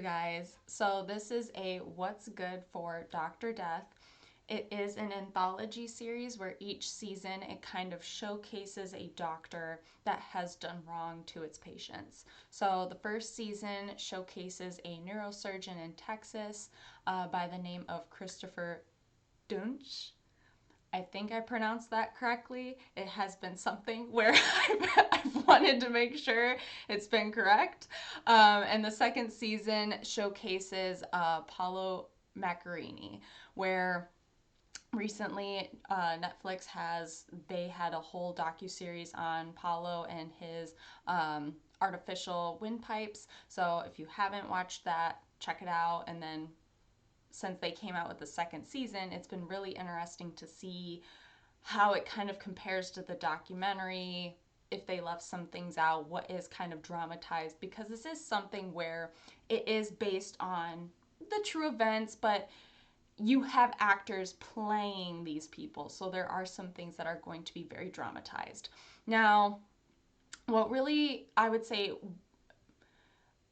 guys. So this is a What's Good for Dr. Death. It is an anthology series where each season it kind of showcases a doctor that has done wrong to its patients. So the first season showcases a neurosurgeon in Texas by the name of Christopher Duntsch. I think I pronounced that correctly. It has been something where I've wanted to make sure it's been correct. And the second season showcases Paulo Macarini, where recently Netflix they had a whole docu-series on Paulo and his artificial windpipes. So if you haven't watched that, check it out. And then since they came out with the second season, it's been really interesting to see how it kind of compares to the documentary, if they left some things out, what is kind of dramatized, because this is something where it is based on the true events, but you have actors playing these people, so there are some things that are going to be very dramatized. Now, what really, I would say,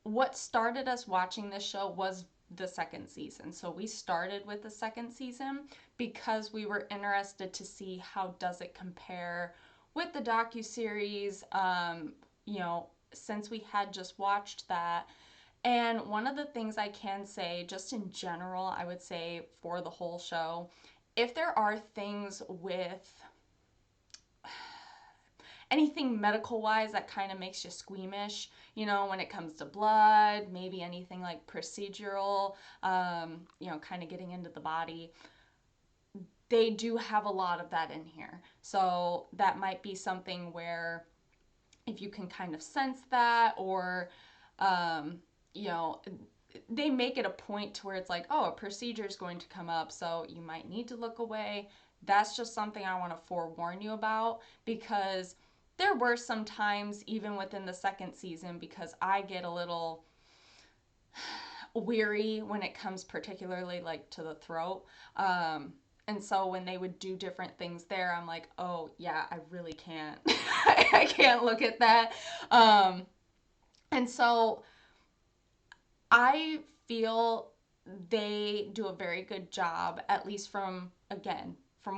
what started us watching this show was the second season. So we started with the second season because we were interested to see how does it compare with the docu-series, since we had just watched that. And one of the things I can say, just in general, I would say for the whole show, if there are things with anything medical wise that kind of makes you squeamish, when it comes to blood, maybe anything like procedural, kind of getting into the body, they do have a lot of that in here. So that might be something where if you can kind of sense that, or, they make it a point to where it's like, oh, a procedure is going to come up, so you might need to look away. That's just something I want to forewarn you about, because there were some times, even within the second season, because I get a little weary when it comes particularly like to the throat. And so when they would do different things there, I'm like, oh yeah, I really can't. I can't look at that. And so I feel they do a very good job, at least from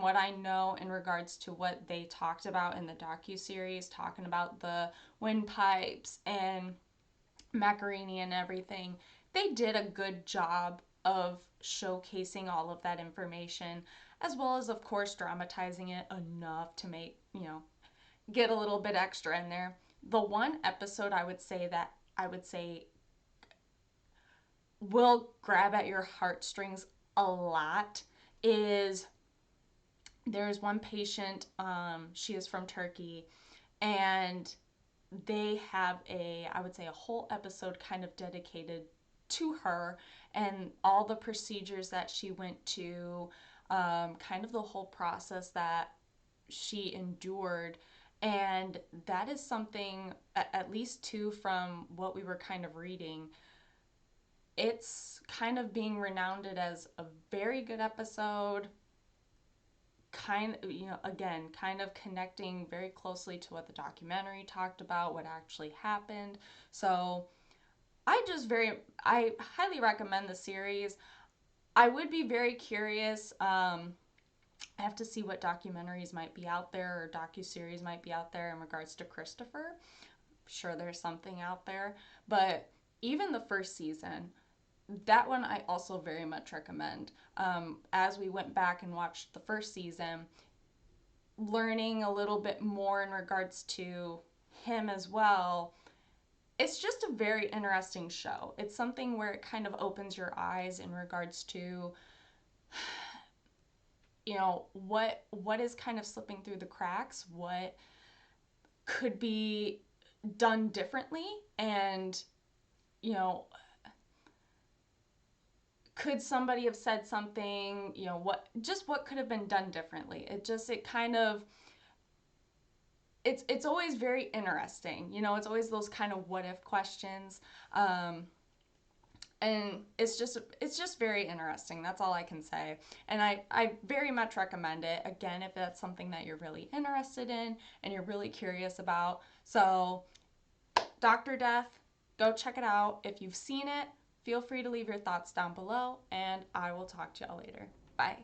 what I know in regards to what they talked about in the docu-series, talking about the windpipes and Macarini and everything. They did a good job of showcasing all of that information, as well as, of course, dramatizing it enough to make, get a little bit extra in there. The one episode I would say will grab at your heartstrings a lot is there's one patient, she is from Turkey, and they have I would say, a whole episode kind of dedicated to her and all the procedures that she went to, kind of the whole process that she endured. And that is something, at least too, from what we were kind of reading, it's kind of being renowned as a very good episode, again, kind of connecting very closely to what the documentary talked about, what actually happened. So I highly recommend the series. I would be very curious. I have to see what documentaries might be out there, or docu-series might be out there in regards to Christopher. I'm sure there's something out there. But even the first season, that one I also very much recommend. As we went back and watched the first season, learning a little bit more in regards to him as well, it's just a very interesting show. It's something where it kind of opens your eyes in regards to, what is kind of slipping through the cracks, what could be done differently, and, you know, could somebody have said something, what could have been done differently. It kind of, it's always very interesting. It's always those kind of what if questions. And it's just very interesting. That's all I can say. And I very much recommend it. Again, if that's something that you're really interested in and you're really curious about. So, Dr. Death, go check it out. If you've seen it, Feel free to leave your thoughts down below, and I will talk to y'all later. Bye.